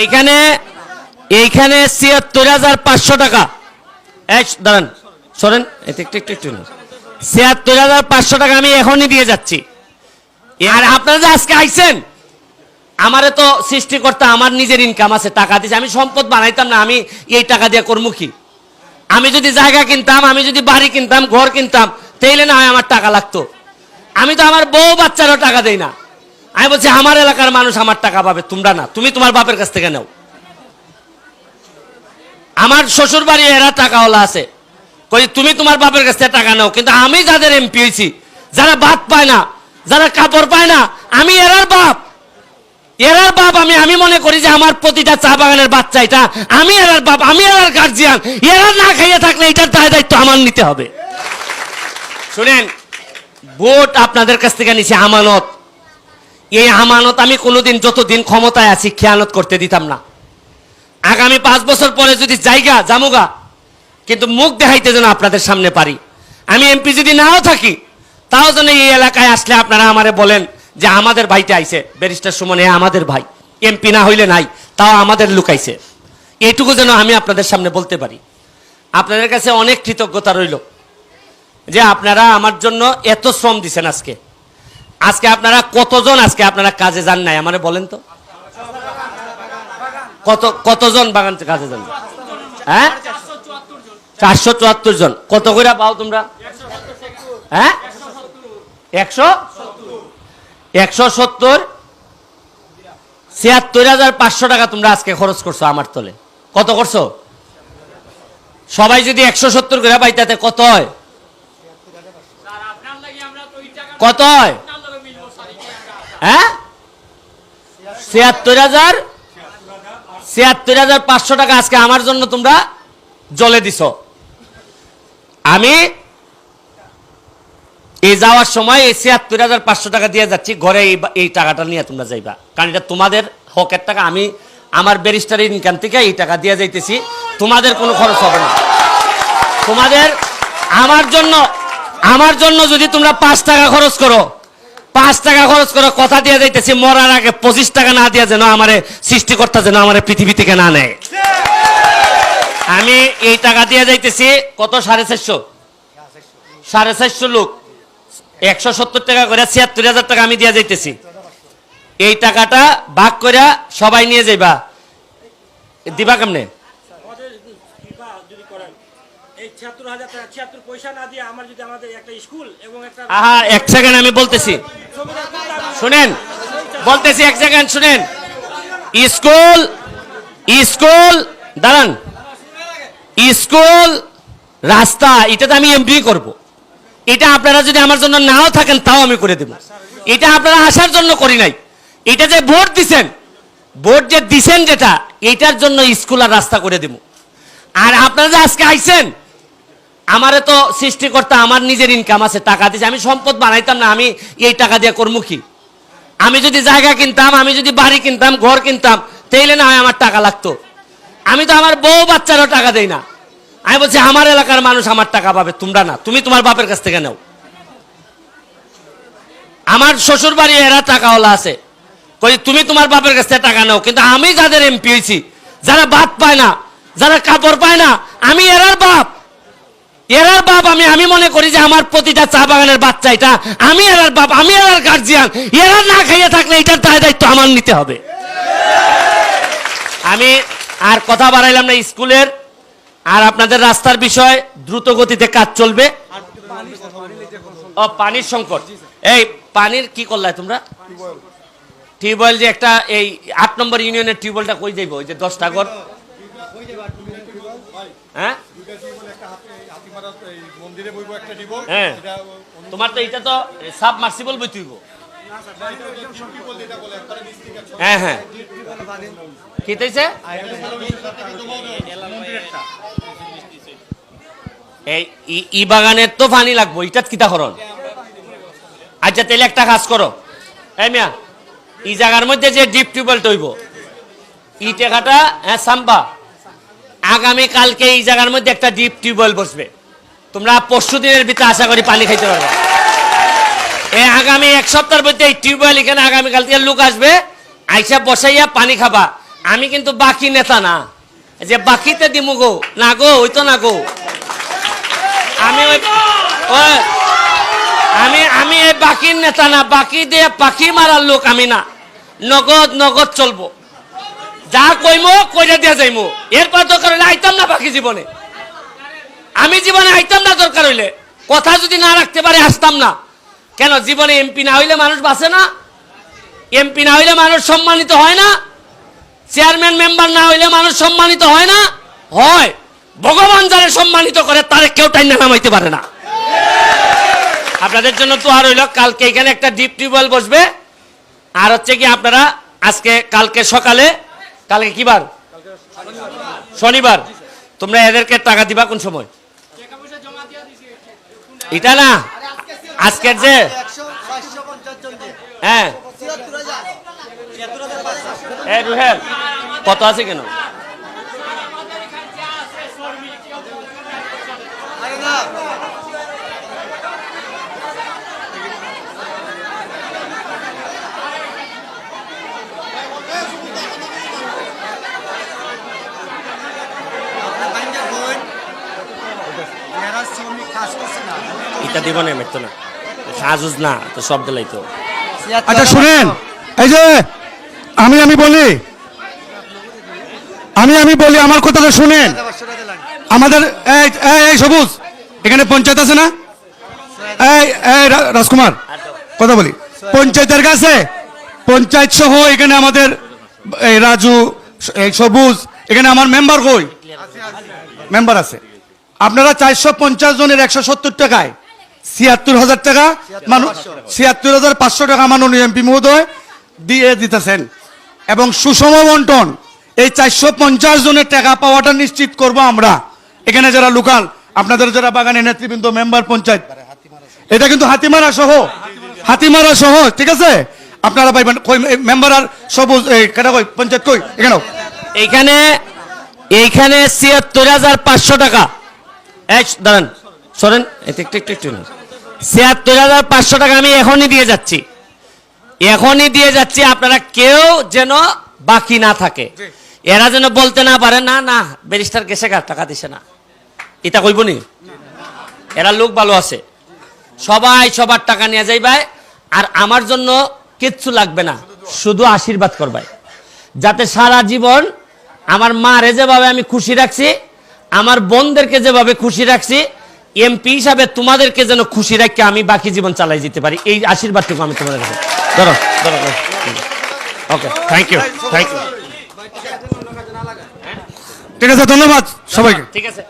এইখানে এইখানে ৭৬,৫০০ টাকা। দাঁড়ান, সরেন, একটু ৭৬,৫০০ টাকা আমি এখনই দিয়ে যাচ্ছি। আর আপনারা যে আজকে আইছেন, আমারে তো সৃষ্টিকর্তা আমার নিজের ইনকাম আছে, টাকা দিয়েছে, আমি সম্পদ বানাইতাম না, আমি এই টাকা দিয়ে করবো কি? আমি যদি জায়গা কিনতাম, আমি যদি বাড়ি কিনতাম, ঘর কিনতাম, তাইলে না হয় আমার টাকা লাগতো। আমি তো আমার বউ বাচ্চারও টাকা দেই না। আমি বলছি আমার এলাকার মানুষ আমার টাকা পাবে, তোমরা না, তুমি তোমার বাপের কাছ থেকে নাও। আমার শ্বশুর বাড়ি এরা টাকাওয়ালা আছে, কই তুমি তোমার বাপের কাছ থেকে টাকা নাও। কিন্তু আমি যাদের এমপি হয়েছি, যারা ভাত পায় না, যারা কাপড় পায় না, আমি এরার বাপ। আমি মনে করি যে আমার প্রতিটা চা বাগানের বাচ্চা এটা, আমি এরার বাপ, আমি এরার গার্জিয়ান। এরা না খাইয়ে থাকলে এটার দায়িত্ব আমার নিতে হবে। শুনেন, ভোট আপনাদের কাছ থেকে নিছে আমানত। এই আমানত আমি কোনোদিন, যতদিন ক্ষমতায় আছি, খেয়ানত করতে দিতাম না। আগামী 5 বছর পরে যদি জায়গা জামুগা, কিন্তু মুখ দেখাইতে যেন আপনাদের সামনে পারি। আমি এমপি যদি নাও থাকি, তাও যেন এই এলাকায় আসলে আপনারা আমারে বলেন যে আমাদের ভাইটা আইছে, ব্যারিস্টার সুমন আমাদের ভাই, এমপি না হইলে নাই, তাও আমাদের লুকাইছে। এইটুকু যেন আমি আপনাদের সামনে বলতে পারি। আপনাদের কাছে অনেক কৃতজ্ঞতা রইল যে আপনারা আমার জন্য এত শ্রম দিচ্ছেন। আজকে আপনারা কতজন আপনারা কাজে যান নাই আমারে বলেন তো? কতজন বাগান কাজে যান? হ্যাঁ, 474 জন। কত করে পাও তোমরা? হ্যাঁ, 170 ৭৬,৫০০ টাকা তোমরা আজকে খরচ করছো আমার তলে। কত করছো? সবাই যদি 170 করে পাই, তাতে কত হয়? কত হয়? হ্যাঁ, ৭৬,৫০০ টাকা আজকে আমার জন্য তোমরা জলে দিছ। আমি এই যাওয়ার সময় এই ৭৬,৫০০ টাকা দিয়ে যাচ্ছি, ঘরে এই টাকাটা নিয়ে তোমরা যাইবা, কারণ এটা তোমাদের হকের টাকা। আমি আমার ব্যারিস্টার ইনকাম থেকে এই টাকা দিয়ে যাইতেছি, তোমাদের কোনো খরচ হবে না। তোমাদের আমার জন্য যদি তোমরা 5 টাকা খরচ করো, 5 টাকা খরচ করো, কথা দিয়ে যাইতেছি, মরার আগে 25 টাকা না দিয়ে যেন আমারে সৃষ্টিকর্তা যেন আমারে পৃথিবী থেকে না নেয়। আমি এই টাকা দিয়ে যাইতেছি। কত? 450 লোক, 170 টাকা করে ৭৬,০০০ টাকা আমি দিয়ে যাইতেছি। এই টাকাটা ভাগ করে সবাই নিয়ে যাইবা। দিবা কেমনে? এক সেকেন্ড আমি বলতেছি, শুনেন, বলতেছি, এক সেকেন্ড শুনেন। স্কুল দাঁড়ান, স্কুল, রাস্তা, এটা তো আমি এমপি করব। এটা আপনারা যদি আমার জন্য নাও থাকেন, তাও আমি করে দেব। এটা আপনারা আসার জন্য করি নাই, এটা যে ভোট দিছেন যেটা, এটার জন্য স্কুল আর রাস্তা করে দেব। আর আপনারা যে আজকে আইছেন, আমারে তো সৃষ্টিকর্তা আমার নিজের ইনকাম আছে, টাকা দিয়েছে, আমি সম্পদ বানাইতাম না, আমি এই টাকা দিয়ে করবো কি? আমি যদি জায়গা কিনতাম, আমি যদি বাড়ি কিনতাম, ঘর কিনতাম, তাইলে না হয় আমার টাকা লাগতো। আমি তো আমার বউ বাচ্চারও টাকা দেই না। আমি বলছি আমার এলাকার মানুষ আমার টাকা পাবে, তোমরা না, তুমি তোমার বাপের কাছ থেকে নাও। আমার শ্বশুর বাড়ি এরা টাকাওয়ালা আছে, কই তুমি তোমার বাপের কাছ থেকে টাকা নাও। কিন্তু আমি যাদের এমপি হয়েছি, যারা ভাত পায় না, যারা কাপড় পায় না, আমি এরার বাপ। আমি মনে করি যে আমার প্রতিটা চা বাগানের বাচ্চা এটা, আমি এরার বাপ, আমি এরার গার্জিয়ান। এরা না খাইয়ে থাকলে এটার দায়িত্ব আমার নিতে হবে। আমি আর কথা বাড়াইলাম না। স্কুলের আর আপনাদের রাস্তার বিষয় দ্রুত গতিতে কাজ চলবে। পানির সংকট, এই পানির কি করলে তোমরা? টিউবওয়েল যে একটা, এই 8 নম্বর ইউনিয়নের টিউবওয়েলটা কই যাইব? ওই যে 10টা ঘর, হ্যাঁ, তোমার তো এটা তো সাবমার্সিবল বইতেইব। হ্যাঁ হ্যাঁ, কি হইছে? এই বাগানের তো পানি লাগবো, এটা কিতা করন? আচ্ছা তাহলে একটা কাজ করো, এই মিয়া, এই জায়গার মধ্যে যে ডিপ টিউবওয়েল তৈব, ই টাকাটা, হ্যাঁ সাম্বা, আগামী কালকে এই জায়গার মধ্যে একটা ডিপ টিউবওয়েল বসবে। তোমরা 25 দিনের ভিতরে আশা করি পানি খাইতে পারবে। এই আগামী 1 সপ্তাহের মধ্যে এই টিউবওয়েল এখানে আগামীকাল থেকে লোক আসবে, আইসা বসাইয়া পানি খাবা। আমি কিন্তু বাকি নেতা না যে বাকিতে দিমু গো, না গো, ওই তো না গো। আমি আমি এই বাকির নেতা না, বাকি দিয়ে পাখি মারার লোক আমি না। নগদ নগদ চলবো, যা কইমো কইরা দিয়া যাইমো। এরপর দরকার হইলে আইতাম না বাকি জীবনে, আমি জীবনে আইতাম না। দরকার হইলে কথা যদি না রাখতে পারে আসতাম না। কেন জীবনে এমপি না হইলে মানুষ বাঁচে না? এমপি না হইলে মানুষ সম্মানিত হয় না? চেয়ারম্যান মেম্বার না হইলে মানুষ সম্মানিত হয় না? হয়। ভগবান যারা সম্মানিত করে তারে কেউ টাইনা নামাইতে পারে না। আপনাদের জন্য তো আর হইল, কালকে এখানে একটা ডিপ টিউবওয়েল বসবে। আর হচ্ছে কি আপনারা আজকে কালকে সকালে, কালকে কি বার? শনিবার। তোমরা এদেরকে টাকা দিবা কোন সময়? এটা না, আজকের যে হ্যাঁ রুহেল কত আছে কেন? এটা দিব না, মেরতো না, সাজুজ না তো সব দিলাই তো। আচ্ছা শুনেন, এই যে আমি বলি আমার কথাটা শুনেন। আমাদের এই সবুজ এখানে পঞ্চায়েত আছে না? এই রাজকুমার কথা বলি, পঞ্চায়েতের কাছে পঞ্চায়েত সহ এখানে আমাদের এই রাজু, এই সবুজ, এখানে আমার মেম্বার কই? মেম্বার আছে। আপনারা 450 জনের 170 টাকায় 76,000 টাকা, 76,500 টাকা মাননীয় এমপি মহোদয় দিয়ে দিতেছেন। এবং সুষম বন্টন, এই 450 জনের টাকা পাওয়াটা নিশ্চিত করব আমরা। এখানে যারা লোকাল, আপনাদের যারা বাগানের নেতৃবৃন্দ, মেম্বার, পঞ্চায়েত, এটা কিন্তু হাতিমারা সহ, ঠিক আছে? আপনারা পাইবেন। কই মেম্বার আর সবুজ কেটা কই পঞ্চায়েত কই? এইখানে 76,500 টাকা। দাঁড়ান, সরেন, 76,500 টাকা আমি এখনই দিয়ে যাচ্ছি। আপনারা কেউ যেন বাকি না থাকে, এরা যেন বলতে না পারে না না ব্যারিস্টার গেছে টাকা দিছে না, এটা কইব নি? এরা লোক ভালো আছে, সবাই সবার টাকা নিয়ে যাইবাই। আর আমার জন্য কিচ্ছু লাগবে না, শুধু আশীর্বাদ করবাই, যাতে সারা জীবন আমার মারে যেভাবে আমি খুশি রাখছি, আমার বোনদেরকে যেভাবে খুশি রাখছি, এমপি হিসাবে তোমাদেরকে যেন খুশি রাখি আমি বাকি জীবন চালাই যেতে পারি। এই আশীর্বাদটুকু আমি তোমাদের কাছে। ধরো। ওকে, থ্যাংক ইউ। ঠিক আছে, ধন্যবাদ সবাইকে। ঠিক আছে।